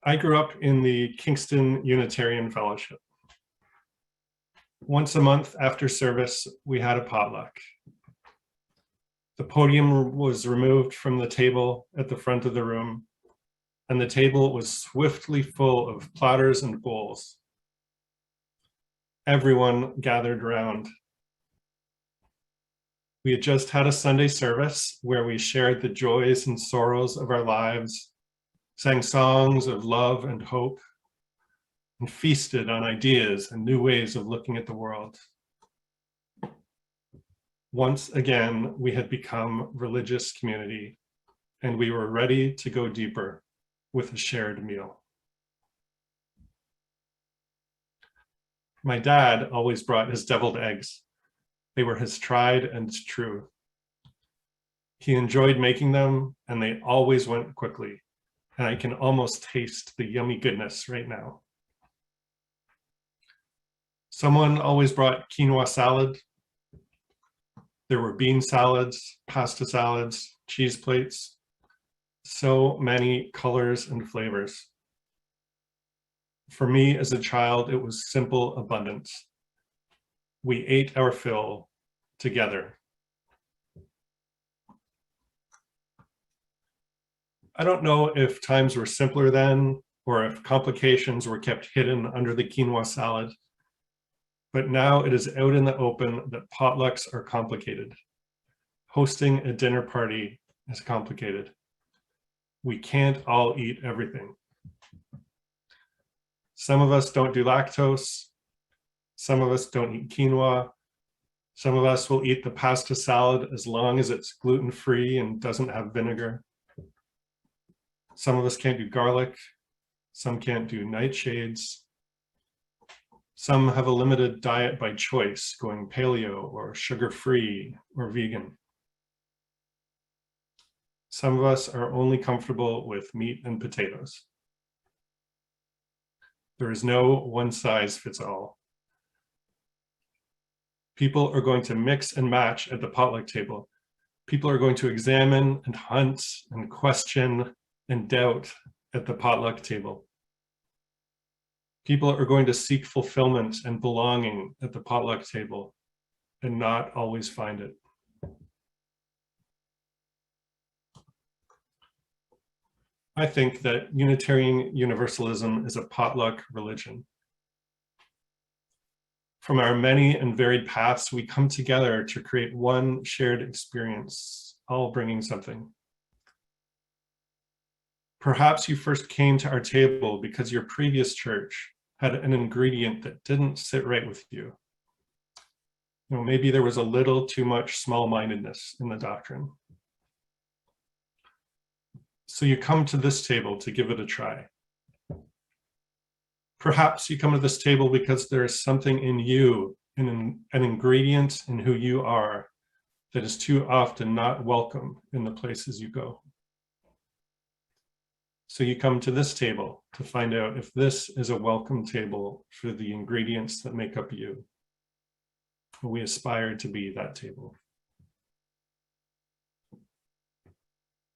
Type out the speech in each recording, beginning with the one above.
I grew up in the Kingston Unitarian Fellowship. Once a month after service, we had a potluck. The podium was removed from the table at the front of the room, and the table was swiftly full of platters and bowls. Everyone gathered around. We had just had a Sunday service where we shared the joys and sorrows of our lives, sang songs of love and hope, and feasted on ideas and new ways of looking at the world. Once again, we had become religious community, and we were ready to go deeper with a shared meal. My dad always brought his deviled eggs. They were his tried and true. He enjoyed making them, and they always went quickly, and I can almost taste the yummy goodness right now. Someone always brought quinoa salad. There were bean salads, pasta salads, cheese plates, so many colors and flavors. For me as a child, it was simple abundance. We ate our fill together. I don't know if times were simpler then or if complications were kept hidden under the quinoa salad, but now it is out in the open that potlucks are complicated. Hosting a dinner party is complicated. We can't all eat everything. Some of us don't do lactose. Some of us don't eat quinoa. Some of us will eat the pasta salad as long as it's gluten-free and doesn't have vinegar. Some of us can't do garlic. Some can't do nightshades. Some have a limited diet by choice, going paleo or sugar-free or vegan. Some of us are only comfortable with meat and potatoes. There is no one size fits all. People are going to mix and match at the potluck table. People are going to examine and hunt and question and doubt at the potluck table. People are going to seek fulfillment and belonging at the potluck table and not always find it. I think that Unitarian Universalism is a potluck religion. From our many and varied paths, we come together to create one shared experience, all bringing something. Perhaps you first came to our table because your previous church had an ingredient that didn't sit right with you. Maybe there was a little too much small-mindedness in the doctrine. So you come to this table to give it a try. Perhaps you come to this table because there is something in you, an ingredient in who you are, that is too often not welcome in the places you go. So you come to this table to find out if this is a welcome table for the ingredients that make up you. We aspire to be that table.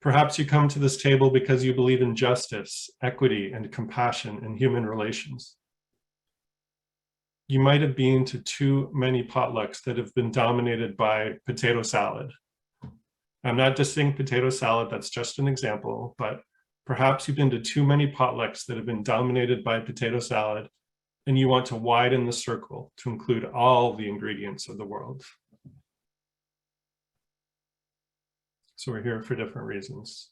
Perhaps you come to this table because you believe in justice, equity, and compassion in human relations. You might have been to too many potlucks that have been dominated by potato salad. I'm not dissing potato salad, that's just an example, but perhaps you've been to too many potlucks that have been dominated by potato salad, and you want to widen the circle to include all the ingredients of the world. So we're here for different reasons.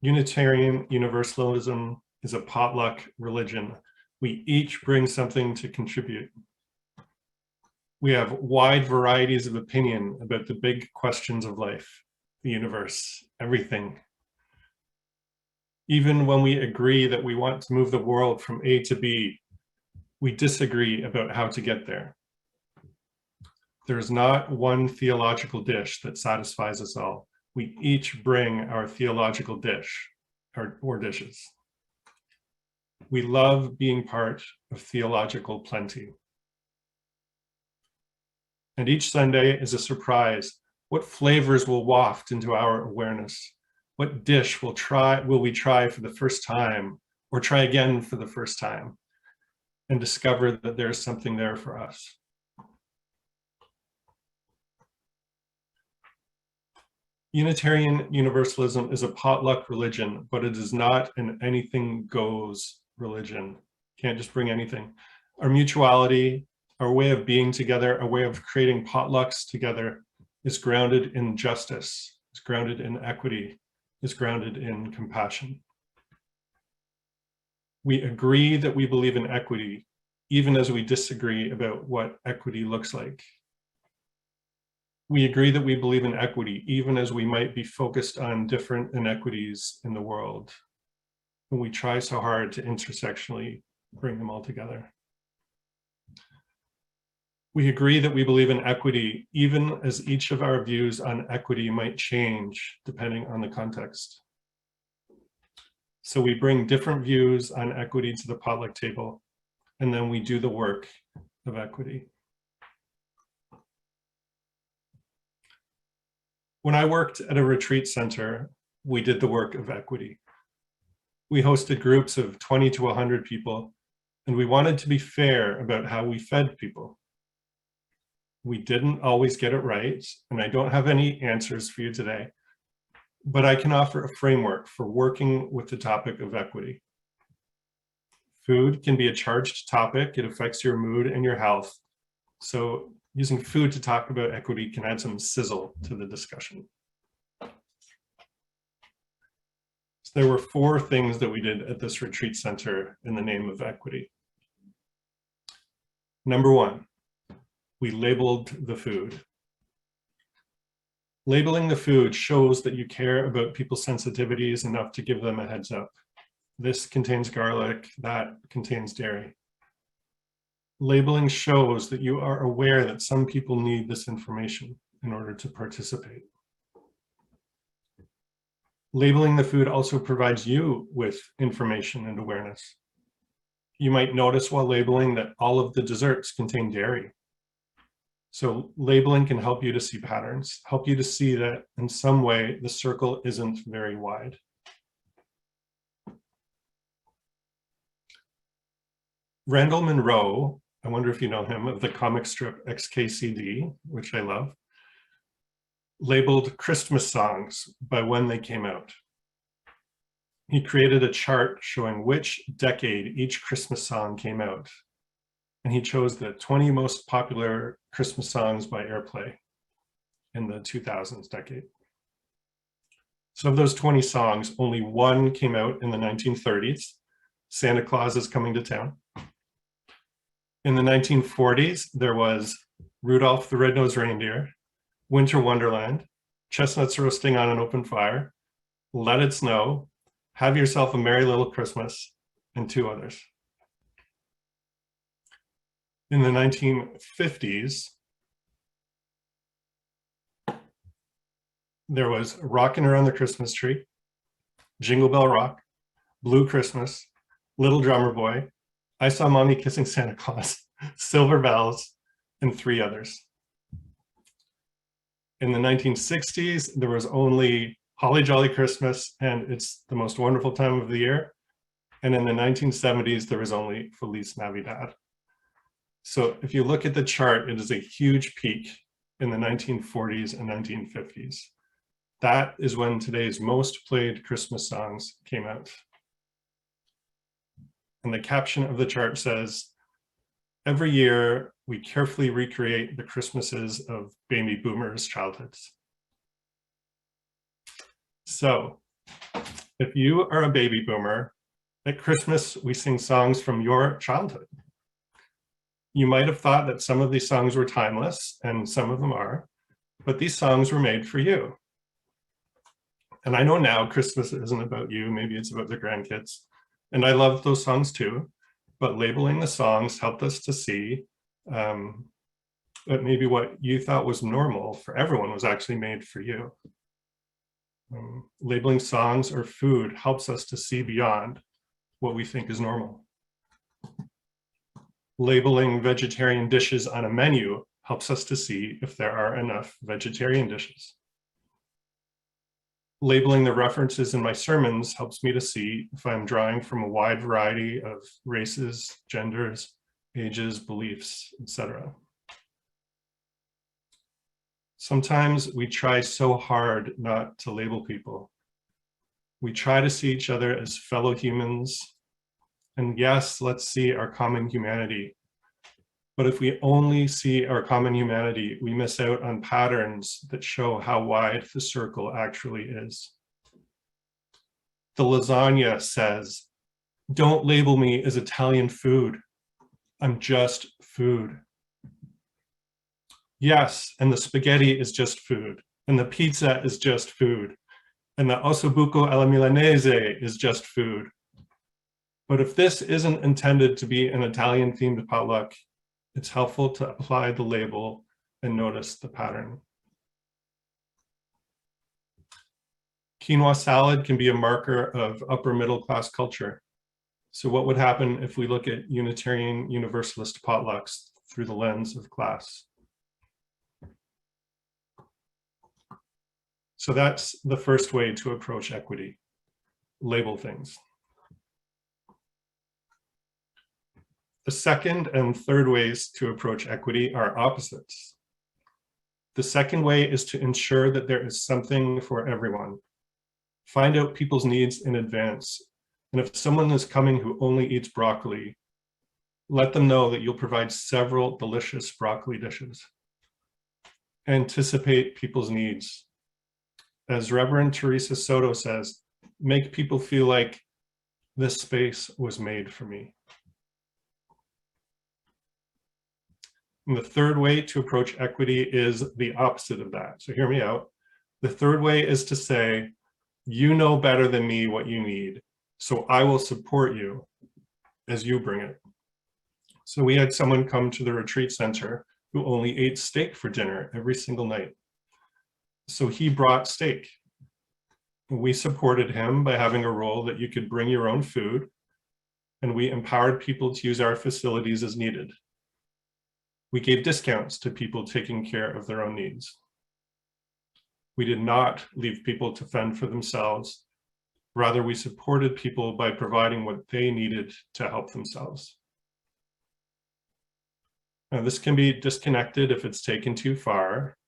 Unitarian Universalism is a potluck religion. We each bring something to contribute. We have wide varieties of opinion about the big questions of life, the universe, everything. Even when we agree that we want to move the world from A to B, we disagree about how to get there. There's not one theological dish that satisfies us all. We each bring our theological dish, or dishes. We love being part of theological plenty. And each Sunday is a surprise. What flavors will waft into our awareness? What dish will we try for the first time, or try again for the first time, and discover that there's something there for us? Unitarian Universalism is a potluck religion, but it is not an anything goes religion. Can't just bring anything. Our mutuality, our way of being together, our way of creating potlucks together is grounded in justice, is grounded in equity, is grounded in compassion. We agree that we believe in equity, even as we disagree about what equity looks like. We agree that we believe in equity, even as we might be focused on different inequities in the world. And we try so hard to intersectionally bring them all together. We agree that we believe in equity, even as each of our views on equity might change depending on the context. So we bring different views on equity to the potluck table, and then we do the work of equity. When I worked at a retreat center, we did the work of equity. We hosted groups of 20 to 100 people, and we wanted to be fair about how we fed people. We didn't always get it right, and I don't have any answers for you today, but I can offer a framework for working with the topic of equity. Food can be a charged topic. It affects your mood and your health. So using food to talk about equity can add some sizzle to the discussion. So there were 4 things that we did at this retreat center in the name of equity. Number 1, we labeled the food. Labeling the food shows that you care about people's sensitivities enough to give them a heads up. This contains garlic, that contains dairy. Labeling shows that you are aware that some people need this information in order to participate. Labeling the food also provides you with information and awareness. You might notice while labeling that all of the desserts contain dairy. So labeling can help you to see patterns, help you to see that in some way the circle isn't very wide. Randall Munroe, I wonder if you know him, of the comic strip XKCD, which I love, labeled Christmas songs by when they came out. He created a chart showing which decade each Christmas song came out. And he chose the 20 most popular Christmas songs by airplay in the 2000s decade. So of those 20 songs, only one came out in the 1930s, Santa Claus is Coming to Town. In the 1940s, there was Rudolph the Red-Nosed Reindeer, Winter Wonderland, Chestnuts Roasting on an Open Fire, Let It Snow, Have Yourself a Merry Little Christmas, and 2 others. In the 1950s, there was Rockin' Around the Christmas Tree, Jingle Bell Rock, Blue Christmas, Little Drummer Boy, I Saw Mommy Kissing Santa Claus, Silver Bells, and 3 others. In the 1960s, there was only Holly Jolly Christmas and It's the Most Wonderful Time of the Year. And in the 1970s, there was only Feliz Navidad. So if you look at the chart, it is a huge peak in the 1940s and 1950s. That is when today's most played Christmas songs came out. And the caption of the chart says, every year we carefully recreate the Christmases of baby boomers' childhoods. So if you are a baby boomer, at Christmas we sing songs from your childhood. You might have thought that some of these songs were timeless, and some of them are, but these songs were made for you. And I know now Christmas isn't about you, maybe it's about the grandkids. And I love those songs too, but labeling the songs helped us to see that maybe what you thought was normal for everyone was actually made for you. Labeling songs or food helps us to see beyond what we think is normal. Labeling vegetarian dishes on a menu helps us to see if there are enough vegetarian dishes. Labeling the references in my sermons helps me to see if I'm drawing from a wide variety of races, genders, ages, beliefs, etc. Sometimes we try so hard not to label people. We try to see each other as fellow humans. And yes, let's see our common humanity. But if we only see our common humanity, we miss out on patterns that show how wide the circle actually is. The lasagna says, "Don't label me as Italian food. I'm just food." Yes, and the spaghetti is just food, and the pizza is just food, and the ossobuco alla milanese is just food. But if this isn't intended to be an Italian-themed potluck, it's helpful to apply the label and notice the pattern. Quinoa salad can be a marker of upper middle class culture. So what would happen if we look at Unitarian Universalist potlucks through the lens of class? So that's the first way to approach equity, label things. The second and third ways to approach equity are opposites. The second way is to ensure that there is something for everyone. Find out people's needs in advance. And if someone is coming who only eats broccoli, let them know that you'll provide several delicious broccoli dishes. Anticipate people's needs. As Reverend Teresa Soto says, make people feel like this space was made for me. And the third way to approach equity is the opposite of that. So hear me out. The third way is to say, you know better than me what you need, so I will support you as you bring it. So we had someone come to the retreat center who only ate steak for dinner every single night. So he brought steak. We supported him by having a role that you could bring your own food, and we empowered people to use our facilities as needed. We gave discounts to people taking care of their own needs. We did not leave people to fend for themselves. Rather, we supported people by providing what they needed to help themselves. Now, this can be disconnected if it's taken too far,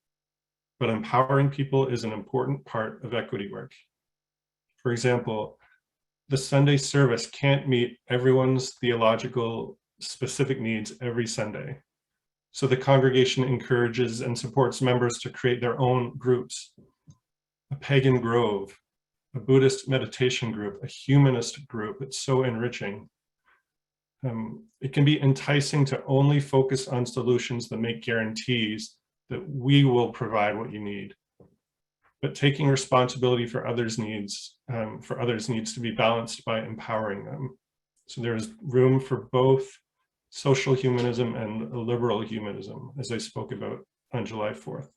but empowering people is an important part of equity work. For example, the Sunday service can't meet everyone's theological specific needs every Sunday. So the congregation encourages and supports members to create their own groups, a pagan grove, a Buddhist meditation group, a humanist group. It's so enriching. It can be enticing to only focus on solutions that make guarantees that we will provide what you need. But taking responsibility for others' needs to be balanced by empowering them. So there's room for both social humanism and liberal humanism, as I spoke about on July 4th.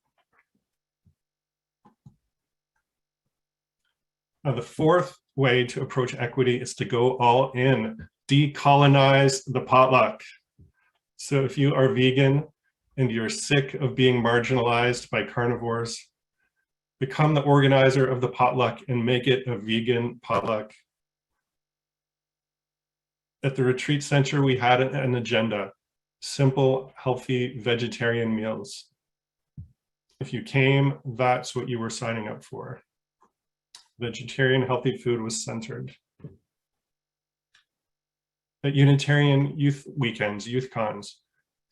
Now, the fourth way to approach equity is to go all in, decolonize the potluck. So if you are vegan and you're sick of being marginalized by carnivores, become the organizer of the potluck and make it a vegan potluck. At the retreat center, we had an agenda: simple, healthy vegetarian meals. If you came, that's what you were signing up for. Vegetarian healthy food was centered. At Unitarian youth weekends, youth cons,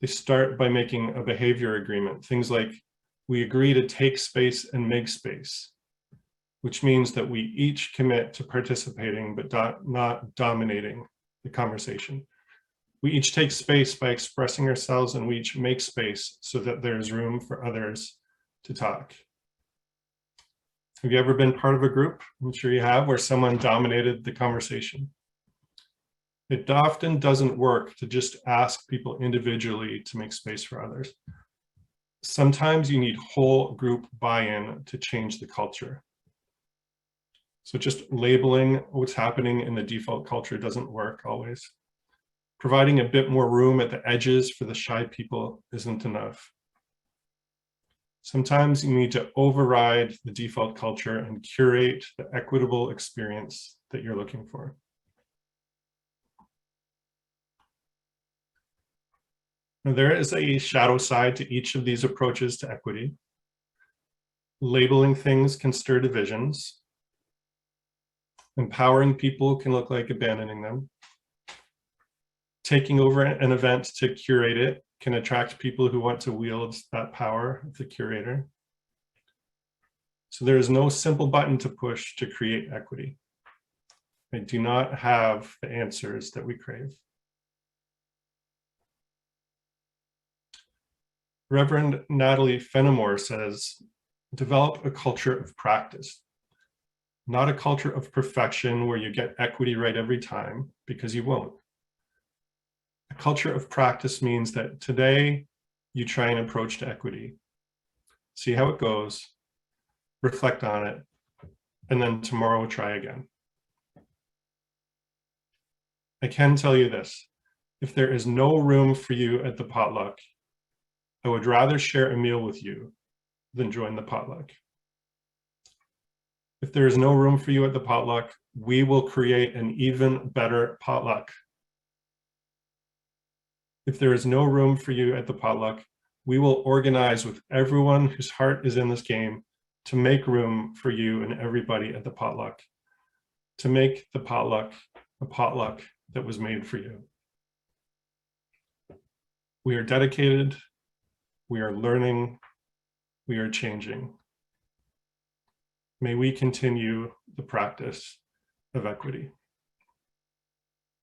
they start by making a behavior agreement. Things like, we agree to take space and make space, which means that we each commit to participating but not dominating the conversation. We each take space by expressing ourselves, and we each make space so that there's room for others to talk. Have you ever been part of a group? I'm sure you have, where someone dominated the conversation. It often doesn't work to just ask people individually to make space for others. Sometimes you need whole group buy-in to change the culture. So just labeling what's happening in the default culture doesn't work always. Providing a bit more room at the edges for the shy people isn't enough. Sometimes you need to override the default culture and curate the equitable experience that you're looking for. Now, there is a shadow side to each of these approaches to equity. Labeling things can stir divisions. Empowering people can look like abandoning them. Taking over an event to curate it can attract people who want to wield that power of the curator. So there is no simple button to push to create equity. I do not have the answers that we crave. Reverend Natalie Fenimore says, develop a culture of practice, not a culture of perfection where you get equity right every time, because you won't. A culture of practice means that today you try an approach to equity, see how it goes, reflect on it, and then tomorrow try again. I can tell you this, if there is no room for you at the potluck, I would rather share a meal with you than join the potluck. If there is no room for you at the potluck, we will create an even better potluck. If there is no room for you at the potluck, we will organize with everyone whose heart is in this game to make room for you and everybody at the potluck, to make the potluck a potluck that was made for you. We are dedicated, we are learning, we are changing. May we continue the practice of equity.